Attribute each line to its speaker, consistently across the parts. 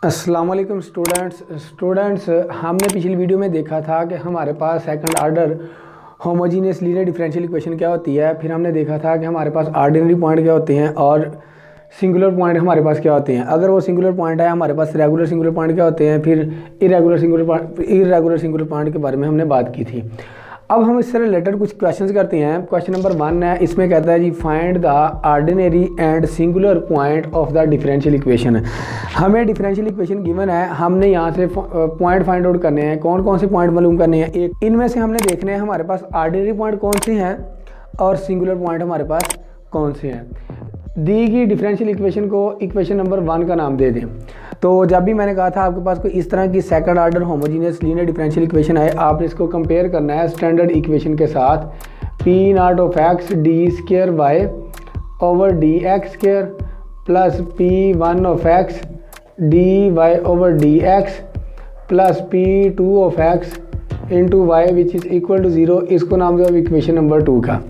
Speaker 1: अस्सलाम वालेकुम स्टूडेंट्स हमने पिछली वीडियो में देखा था कि हमारे पास second order homogeneous linear differential equation क्या होती है। फिर हमने देखा था कि हमारे पास ऑर्डिनरी पॉइंट क्या होते हैं और सिंगुलर पॉइंट हमारे पास क्या होते हैं। अगर वो सिंगुलर पॉइंट है हमारे पास रेगुलर सिंगुलर पॉइंट क्या होते हैं। फिर इरेगुलर सिंगुलर पॉइंट के बारे में हमने बात की थी। अब हम इससे रिलेटेड कुछ क्वेश्चंस करते हैं। क्वेश्चन नंबर 1 है, इसमें कहता है जी find the ordinary and singular point of the differential equation. हमें डिफरेंशियल इक्वेशन गिवन है, हमने यहाँ से पॉइंट फाइंड आउट करने हैं। कौन कौन से पॉइंट मालूम करने हैं, एक इनमें से हमने देखने हैं हमारे पास ऑर्डिनरी पॉइंट कौन से हैं और सिंगुलर पॉइंट हमारे पास कौन से हैं। दी गई डिफरेंशियल इक्वेशन को इक्वेशन नंबर 1 का नाम दे दें। तो जब भी मैंने कहा था आपके पास कोई इस तरह की second order homogeneous linear differential equation है, आपने इसको कंपेयर करना है स्टैंडर्ड इक्वेशन के साथ। P not of X D square Y over D X square plus P one of X D Y over D X plus P two of X into Y which is equal to 0। इसको नाम दो equation number 2 का।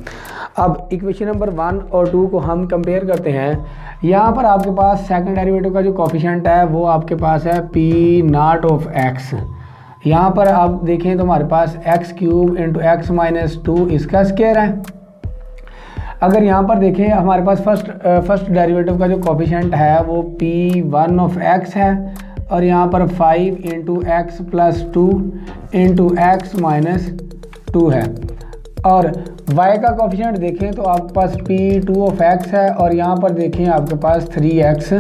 Speaker 1: अब equation number 1 और 2 को हम compare करते हैं। यहाँ पर आपके पास सेकंड डेरिवेटिव का जो कोफिशिएंट है वो आपके पास है पी नॉट ऑफ एक्स। यहाँ पर आप देखें तो हमारे पास x cube into x minus 2 इसका स्क्वायर है। अगर यहाँ पर देखें हमारे पास फर्स्ट डेरिवेटिव का जो कोफिशिएंट है वो पी वन ऑफ एक्स है और यहाँ पर 5 into x plus 2 into x minus 2 है। और y का कोफिशिएंट देखें तो आपके पास p2 ऑफ x है और यहाँ पर देखें आपके पास 3x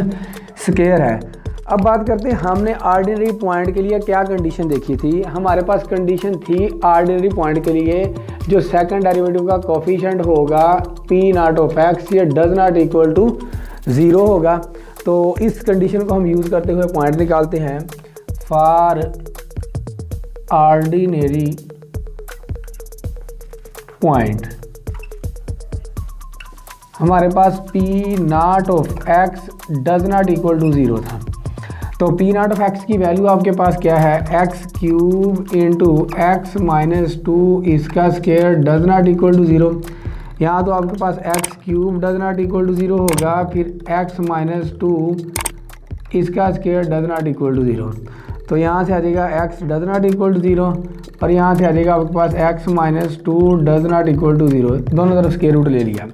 Speaker 1: स्क्वायर है। अब बात करते हैं हमने ऑर्डिनरी पॉइंट के लिए क्या कंडीशन देखी थी। हमारे पास कंडीशन थी ऑर्डिनरी पॉइंट के लिए जो सेकंड डेरिवेटिव का कोफिशिएंट होगा p नॉट ऑफ x ये डज नॉट इक्वल टू 0 होगा। तो इस कंडीशन को हम यूज़ करते हुए पॉइंट निकालते हैं। फॉर ऑर्डिनरी पॉइंट हमारे पास P not of x does not equal to 0 था। तो P नॉट ऑफ x की वैल्यू आपके पास क्या है, x cube into x minus 2 इसका square does not equal to 0। यहाँ तो आपके पास x cube does not equal to 0 होगा, फिर एक्स माइनस 2 इसका square does not equal to 0। तो यहाँ से आ जाएगा x does not equal to 0 और यहाँ से आ जाएगा आपके पास x minus 2 does not equal to 0। दोनों तरफ स्क्वायर रूट ले लिया,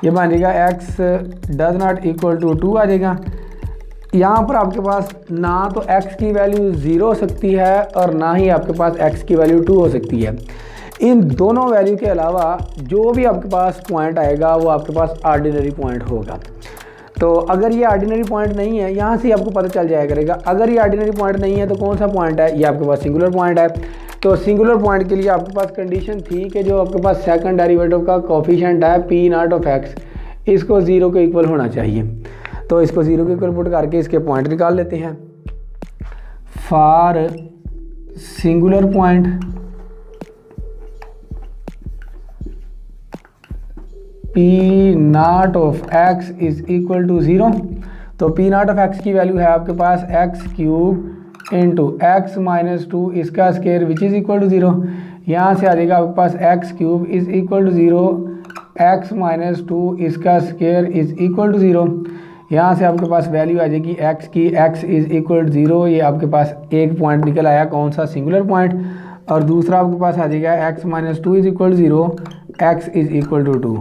Speaker 1: ये बन जाएगा x does not equal to 2 आ जाएगा। यहाँ पर आपके पास ना तो x की वैल्यू 0 हो सकती है और ना ही आपके पास x की वैल्यू 2 हो सकती है। इन दोनों वैल्यू के अलावा जो भी आपके पास पॉइंट आएगा वो आपके पास ऑर्डिनरी पॉइंट होगा। तो अगर ये ऑर्डिनरी पॉइंट नहीं है, यहाँ से आपको पता चल जाया करेगा। अगर ये ऑर्डिनरी पॉइंट नहीं है तो कौन सा पॉइंट है, ये आपके पास सिंगुलर पॉइंट है। तो सिंगुलर पॉइंट के लिए आपके पास कंडीशन थी कि जो आपके पास सेकंड डेरिवेटिव का कोफिशिएंट है पी नॉट ऑफ एक्स इसको 0 के इक्वल होना चाहिए। तो इसको 0 के इक्वल पुट करके इसके पॉइंट निकाल लेते हैं। For singular point P not of x is equal to 0। तो P नॉट ऑफ x की वैल्यू है आपके पास x cube into x minus 2 इसका square which is equal to 0। यहाँ से आ जाएगा आपके पास x cube is equal to 0, x minus 2 इसका स्क्वायर इज़ इक्वल टू 0। यहाँ से आपके पास वैल्यू आ जाएगी x की, x इज़ इक्वल टू 0। ये आपके पास एक पॉइंट निकल आया, कौन सा, सिंगुलर पॉइंट। और दूसरा आपके पास आ जाएगा x minus 2 is equal to 0, x is equal to 2।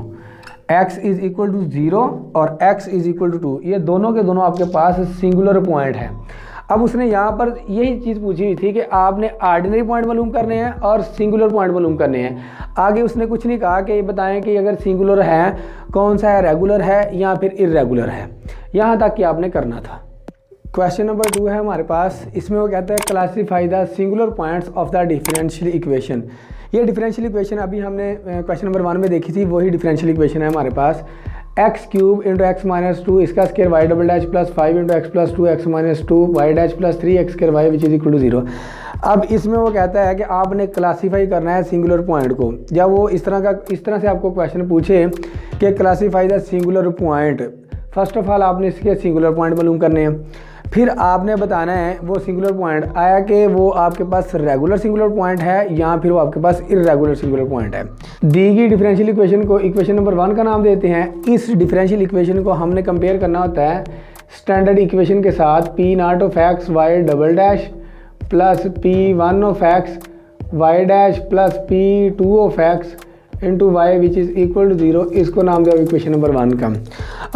Speaker 1: x is equal to 0 और x इज़ इक्वल टू 2 ये दोनों के दोनों आपके पास सिंगुलर पॉइंट है। अब उसने यहाँ पर यही चीज़ पूछी हुई थी कि आपने ऑर्डिनरी पॉइंट मालूम करने हैं और सिंगुलर पॉइंट मालूम करने हैं। आगे उसने कुछ नहीं कहा कि ये बताएं कि अगर सिंगुलर है कौन सा है, रेगुलर है या फिर इर्रेगुलर है। यहाँ तक कि आपने करना था। क्वेश्चन नंबर 2 है हमारे पास, इसमें वो कहता है classify the singular points of the differential equation. ये डिफरेंशियल इक्वेशन अभी हमने क्वेश्चन नंबर 1 में देखी थी, वही डिफरेंशियल इक्वेशन है हमारे पास। X cube into x minus 2 इसका square y double dash plus 5 into x plus 2 x minus 2 y dash plus 3 x square y which is equal to 0। अब इसमें वो कहता है कि आपने क्लासीफाई करना है सिंगुलर पॉइंट को। जब वो इस तरह से आपको क्वेश्चन पूछे कि classify the singular point, first of all आपने इसके सिंगुलर पॉइंट मालूम करने हैं। फिर आपने बताना है वो सिंगुलर पॉइंट आया कि वो आपके पास रेगुलर सिंगुलर पॉइंट है या फिर वो आपके पास इर्रेगुलर सिंगुलर पॉइंट है। दी गई डिफरेंशियल इक्वेशन को इक्वेशन नंबर 1 का नाम देते हैं। इस डिफरेंशियल इक्वेशन को हमने कंपेयर करना होता है स्टैंडर्ड इक्वेशन के साथ P not of X Y double dash plus P one of X Y dash plus P two of X into Y which is equal to 0, इसको नाम दिया इक्वेशन नंबर 1 का।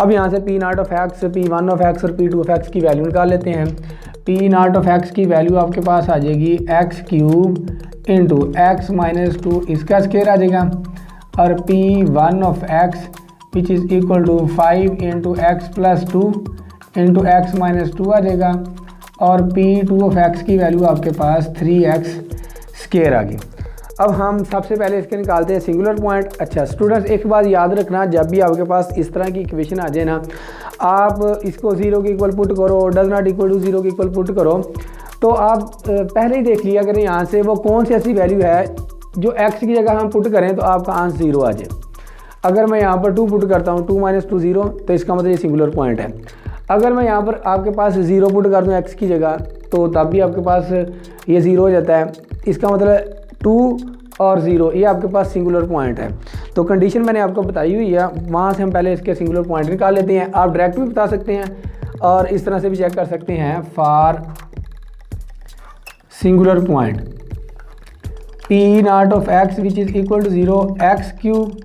Speaker 1: अब यहाँ से P not of X, P one of X और P two of x की value निकाल लेते हैं। पी नॉट ऑफ एक्स की वैल्यू आपके पास आ जाएगी X cube into x minus 2 इसका स्क्वायर आ जाएगा, और P one of X which is equal to 5 into x plus 2 into x minus 2 आ जाएगा, और पी टू ऑफ एक्स की वैल्यू आपके पास 3x स्क्वायर आ गई। अब हम सबसे पहले इसके निकालते हैं सिंगुलर पॉइंट। अच्छा स्टूडेंट्स, एक बात याद रखना, जब भी आपके पास इस तरह की इक्वेशन आ जाए ना, आप इसको 0 के इक्वल पुट करो, डज नॉट इक्वल टू 0 के इक्वल पुट करो, तो आप पहले ही देख लिया करें यहाँ से वो कौन सी ऐसी वैल्यू है जो x की जगह हम पुट करें तो आपका आंसर 0 आ जाए। अगर मैं यहाँ पर 2 पुट करता हूँ, 2 - 2 0, तो इसका मतलब ये सिंगुलर पॉइंट है। अगर मैं यहाँ पर आपके पास 0 पुट कर दूँ x की जगह, तो तब भी आपके पास ये 0 हो जाता है। इसका मतलब 2 और 0 ये आपके पास सिंगुलर पॉइंट है। तो कंडीशन मैंने आपको बताई हुई है, वहाँ से हम पहले इसके सिंगुलर पॉइंट निकाल लेते हैं। आप डायरेक्ट भी बता सकते हैं और इस तरह से भी चेक कर सकते हैं। For singular point P not of X which is equal to 0, X cube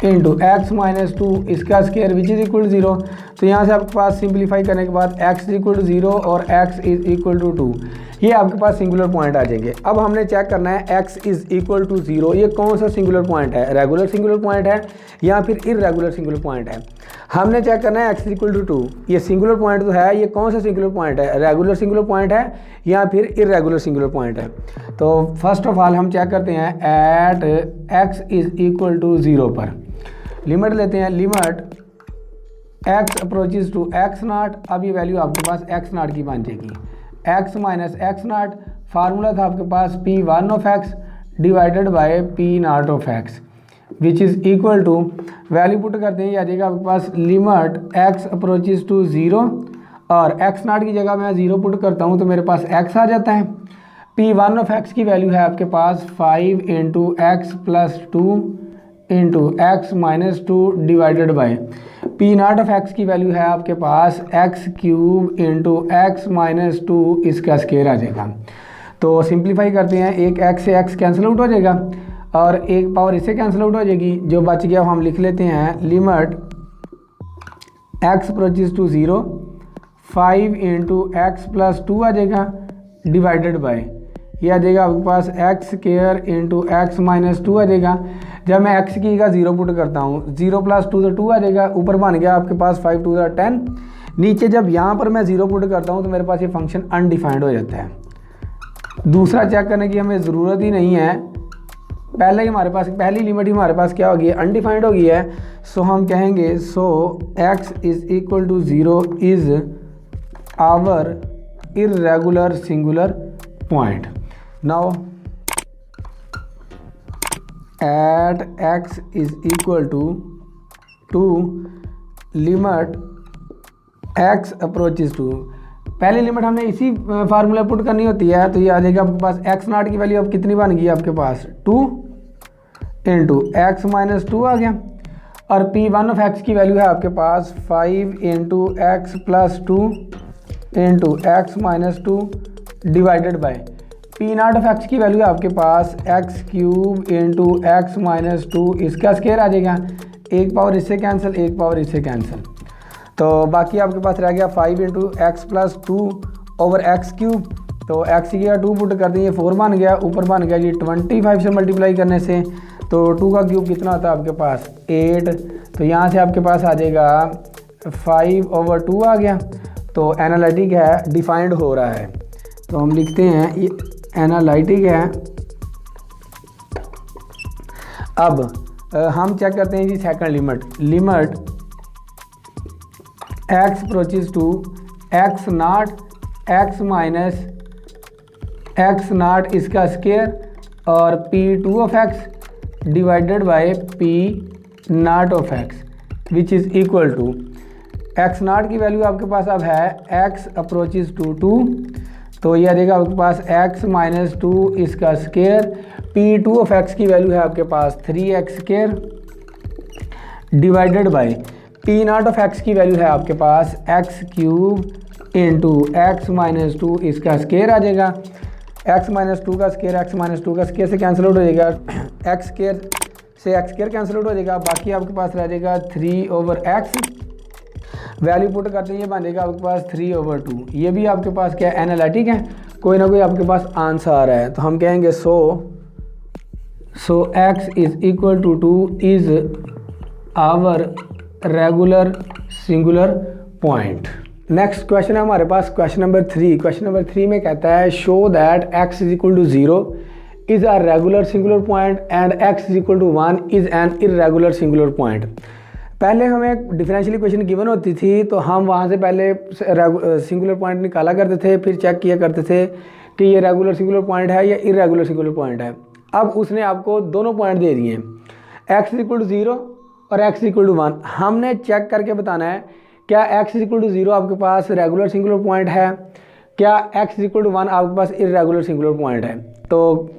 Speaker 1: into x minus 2 इसका square which is equal to 0। तो यहाँ से आपके पास सिंप्लीफाई करने के बाद x इक्वल टू 0 और x इज़ इक्वल टू 2, ये आपके पास सिंगुलर पॉइंट आ जाएंगे। अब हमने चेक करना है x इज़ इक्वल टू 0 ये कौन सा सिंगुलर पॉइंट है, रेगुलर सिंगुलर पॉइंट है या फिर इर्रेगुलर सिंगुलर पॉइंट है। हमने चेक करना है x इक्वल टू 2, ये सिंगुलर पॉइंट तो है, ये कौन सा सिंगुलर पॉइंट है, रेगुलर सिंगुलर पॉइंट है या फिर इर्रेगुलर सिंगुलर पॉइंट है। तो फर्स्ट ऑफ ऑल हम चेक करते हैं at x is equal to 0 पर लिमिट लेते हैं, limit x approaches to x nought. अब ये वैल्यू आपके पास x नॉट की बन जाएगी, x minus x nought. Formula था आपके पास p one of x divided by p not of x which is equal to, value put करते हैं, ये आ जाएगा आपके पास लिमिट x अप्रोचेज टू 0 और x नॉट की जगह मैं 0 पुट करता हूँ तो मेरे पास x आ जाता है। p वन ऑफ x की वैल्यू है आपके पास 5 into x plus 2 into x minus 2 divided by P not of x की वैल्यू है आपके पास x cube into x minus 2 इसका स्क्वायर आ जाएगा। तो सिंप्लीफाई करते हैं, एक x से x कैंसिल आउट हो जाएगा और एक पावर इससे कैंसिल आउट हो जाएगी, जो बच गया हम लिख लेते हैं limit x approaches to 0 5 into x plus 2 आ जाएगा डिवाइडेड बाई, ये आ जाएगा आपके पास x square into x minus 2 आ जाएगा। जब मैं x की जगह 0 पुट करता हूँ, 0 प्लस 2 तो 2 आ जाएगा, ऊपर बन गया आपके पास 5 2 10। नीचे जब यहाँ पर मैं 0 पुट करता हूँ तो मेरे पास ये फंक्शन अनडिफाइंड हो जाता है। दूसरा चेक करने की हमें ज़रूरत ही नहीं है, पहले ही हमारे पास पहली लिमिट ही हमारे पास क्या होगी, अनडिफाइंड होगी है। सो हम कहेंगे so x is equal to 0 is our irregular singular point. Now at x is equal to limit x approaches to, पहली लिमिट हमने इसी फार्मूला पुट करनी होती है, तो ये आ जाएगा आपके पास x नॉट की वैल्यू अब कितनी बन गई आपके पास 2 इंटू एक्स माइनस 2 आ गया, और p वन ऑफ x की वैल्यू है आपके पास 5 into x plus 2 into x minus 2 divided by P not of x की वैल्यू है आपके पास x cube into x minus 2 इसका स्क्वायर आ जाएगा, एक पावर इससे कैंसिल एक पावर इससे कैंसिल, तो बाकी आपके पास रह गया 5 into x plus 2 over x cube. तो एक्स की जगह 2 पुट कर दिए, 4 बन गया, ऊपर बन गया जी 25 से मल्टीप्लाई करने से, तो 2 का क्यूब कितना होता है आपके पास 8, तो यहाँ से आपके पास आ जाएगा 5 ओवर 2 आ गया। तो एनालिटिक है, डिफाइंड हो रहा है, तो हम लिखते हैं ये एनालिटिक है। अब हम चेक करते हैं जी second limit, limit x approaches to x naught x minus x naught इसका स्क्वायर और p2 of x divided by p not of x which is equal to, x naught की वैल्यू आपके पास अब है x अप्रोचेज टू 2, तो ये आ जाएगा आपके पास x माइनस 2 इसका स्क्वायर, p2 ऑफ x की वैल्यू है आपके पास 3x square divided by P not of x की वैल्यू है आपके पास x cube into x minus 2 इसका स्केयर आ जाएगा। एक्स माइनस 2 का स्केयर एक्स माइनस 2 का स्केयर से कैंसिल आउट हो जाएगा, एक्स स्केयर से एक्स स्केयर कैंसिल आउट हो जाएगा, बाकी आपके पास रह जाएगा 3/x। वैल्यू पुट करते हैं ये बन जाएगा आपके पास 3/2। ये भी आपके पास क्या है, एनालिटिक है, कोई ना कोई आपके पास आंसर आ रहा है। तो हम कहेंगे so x is equal to 2 is our regular singular point. Next question है हमारे पास क्वेश्चन नंबर 3। क्वेश्चन नंबर 3 में कहता है show that x is equal to 0 is a regular singular point and x is equal to 1 is an irregular singular point. पहले हमें differential equation given होती थी तो हम वहाँ से पहले सिंगुलर पॉइंट निकाला करते थे, फिर चेक किया करते थे कि ये रेगुलर सिंगुलर पॉइंट है या इर्रेगुलर सिंगुलर पॉइंट है। अब उसने आपको दोनों पॉइंट दे दिए हैं, x इक्वल टू 0 और x इक्वल टू 1। हमने चेक करके बताना है क्या x इक्वल टू 0 आपके पास रेगुलर सिंगुलर पॉइंट है, क्या x इक्वल टू 1 आपके पास इर्रेगुलर सिंगुलर पॉइंट है। तो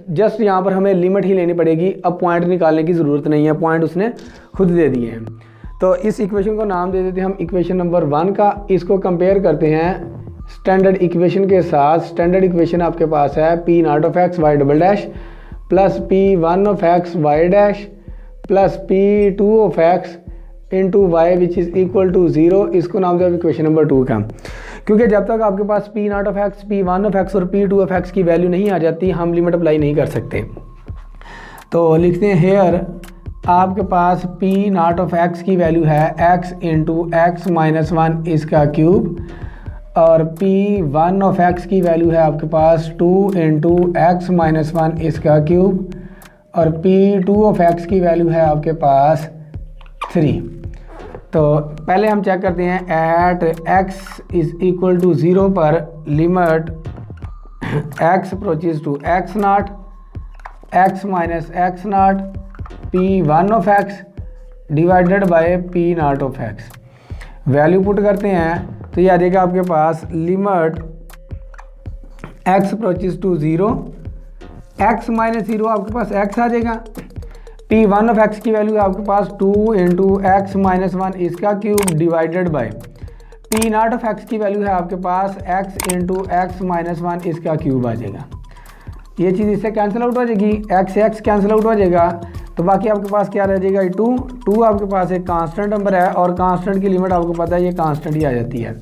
Speaker 1: जस्ट यहाँ पर हमें लिमिट ही लेनी पड़ेगी, अब पॉइंट निकालने की ज़रूरत नहीं है, पॉइंट उसने खुद दे दिए हैं। तो इस इक्वेशन को नाम दे देते हैं हम इक्वेशन नंबर 1 का। इसको कंपेयर करते हैं स्टैंडर्ड इक्वेशन के साथ। स्टैंडर्ड इक्वेशन आपके पास है P not of X Y double dash plus P1 of X Y dash plus P2 of X into Y which is equal to 0। इसको नाम दे इक्वेशन नंबर 2 का, क्योंकि जब तक आपके पास P not of x, P1 of X और P2 of x की वैल्यू नहीं आ जाती हम लिमिट अप्लाई नहीं कर सकते। तो लिखते हैं हेयर आपके पास P नॉट ऑफ एक्स की वैल्यू है x इंटू एक्स माइनस 1 इसका क्यूब और P1 ऑफ एक्स की वैल्यू है आपके पास 2 इंटू एक्स माइनस 1 इसका क्यूब और P2 ऑफ एक्स की वैल्यू है आपके पास 3। तो पहले हम चेक करते हैं at x is equal to 0 पर limit x approaches to x naught x minus x naught P1 of x divided by P not of x। Value put करते हैं तो ये आ जाएगा आपके पास limit x approaches to 0 x minus 0 आपके पास x आ जाएगा। P1 ऑफ x की वैल्यू है आपके पास 2 इंटू एक्स माइनस 1 इसका cube divided by P not of x की वैल्यू है आपके पास x इंटू एक्स माइनस 1 इसका क्यूब आ जाएगा। ये चीज़ इससे कैंसिल आउट हो जाएगी, x से x कैंसिल आउट हो जाएगा, तो बाकी आपके पास क्या रह जाएगा 2 आपके पास एक कांस्टेंट नंबर है और कांस्टेंट की लिमिट आपको पता है ये कांस्टेंट ही आ जाती है।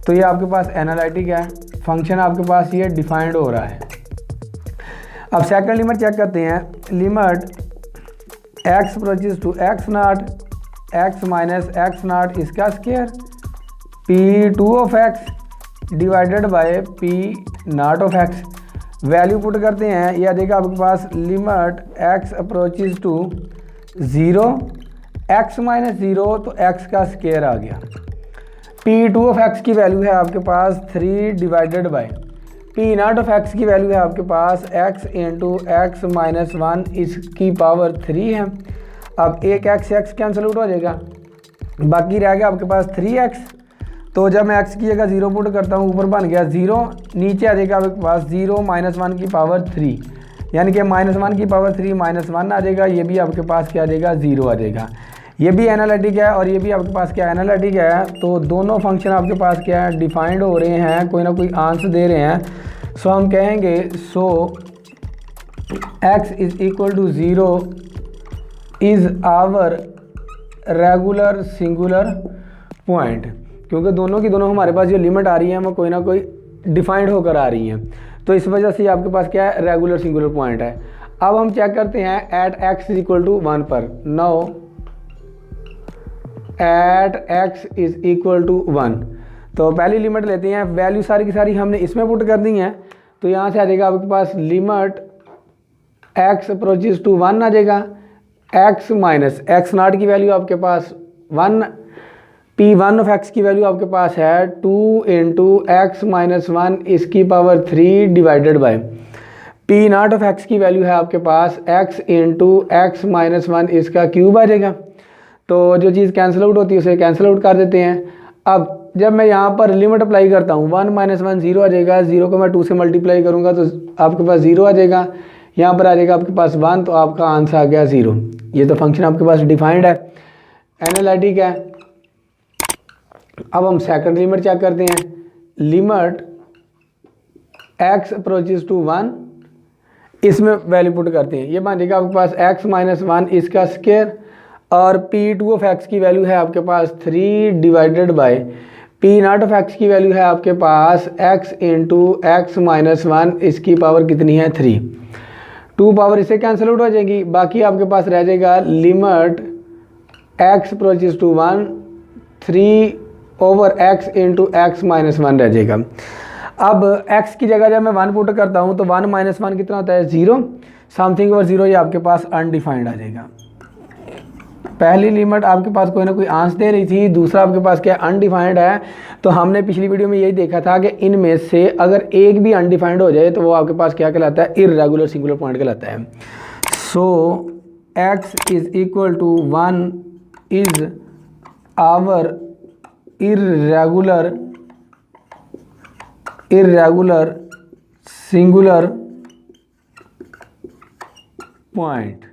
Speaker 1: तो ये आपके पास एनालिटिक है, फंक्शन आपके पास ये डिफाइंड हो रहा है। अब सेकंड लिमिट चेक करते हैं, limit x approaches to x naught x minus x naught इसका square P2 of x divided by P not of x। Value put करते हैं, यह देगा आपके पास limit x approaches to 0 x minus 0 तो x का स्क्वायर आ गया। P2 ऑफ x की वैल्यू है आपके पास 3 divided by P not of x की वैल्यू है आपके पास x इंटू एक्स माइनस 1 इसकी पावर 3 है। अब एक x कैंसिल आउट हो जाएगा, बाकी रह गया आपके पास 3x। तो जब मैं x की जगह 0 पुट करता हूँ ऊपर बन गया 0, नीचे आ जाएगा आपके पास 0 माइनस 1 की पावर 3, यानी कि माइनस 1 की पावर 3 माइनस 1 आ जाएगा। ये भी आपके पास क्या आ जाएगा 0 आ जाएगा। ये भी एनालिटिक है और ये भी आपके पास क्या एनालिटिक है। तो दोनों फंक्शन आपके पास क्या है डिफाइंड हो रहे हैं, कोई ना कोई आंसर दे रहे हैं। सो हम कहेंगे so x is equal to 0 is our regular singular point, क्योंकि दोनों की दोनों हमारे पास जो लिमिट आ रही है वो कोई ना कोई डिफाइंड होकर आ रही हैं। तो इस वजह से आपके पास क्या है रेगुलर सिंगुलर पॉइंट है। अब हम चेक करते हैं at x is equal to 1 पर। Now at x is equal to 1, तो पहली लिमिट लेते हैं, वैल्यू सारी की सारी हमने इसमें पुट कर दी हैं। तो यहाँ से आ जाएगा आपके पास लिमिट x अप्रोचेज टू 1 आ जाएगा, x माइनस x नॉट की वैल्यू आपके पास 1, P1 ऑफ x की वैल्यू आपके पास है 2 इंटू एक्स माइनस 1 इसकी power 3 divided by P not of x की वैल्यू है आपके पास x इंटू एक्स माइनस 1 इसका क्यूब आ जाएगा। तो जो चीज़ कैंसिल आउट होती है उसे कैंसिल आउट कर देते हैं। अब जब मैं यहाँ पर लिमिट अप्लाई करता हूँ 1 माइनस 1 0 आ जाएगा, 0 को मैं 2 से मल्टीप्लाई करूँगा तो आपके पास 0 आ जाएगा, यहाँ पर आ जाएगा आपके पास 1, तो आपका आंसर आ गया 0। ये तो फंक्शन आपके पास डिफाइंड है, एनालिटिक है। अब हम सेकंड लिमिट चेक करते हैं। लिमिट x अप्रोचेस टू 1, इसमें वैल्यू पुट करते हैं। ये बन जाएगा आपके पास x माइनस 1 इसका स्क्वायर, और P2 ऑफ x की वैल्यू है आपके पास 3 divided by P0 of x की वैल्यू है आपके पास x इंटू एक्स माइनस 1, इसकी पावर कितनी है 3। 2 पावर इससे कैंसिल आउट हो जाएगी, बाकी आपके पास रह जाएगा limit x approaches to 1 3 over x into x minus 1 रह जाएगा। अब x की जगह जब मैं 1 पुट करता हूँ तो 1 माइनस 1 कितना होता है 0, समथिंग ओवर 0, ये आपके पास अनडिफाइंड आ जाएगा। पहली लिमिट आपके पास कोई ना कोई आंसर दे रही थी, दूसरा आपके पास क्या अनडिफाइंड है। तो हमने पिछली वीडियो में यही देखा था कि इनमें से अगर एक भी अनडिफाइंड हो जाए तो वो आपके पास क्या कहलाता है, इर्रेगुलर सिंगुलर पॉइंट कहलाता है। So x is equal to 1 is our irregular singular point।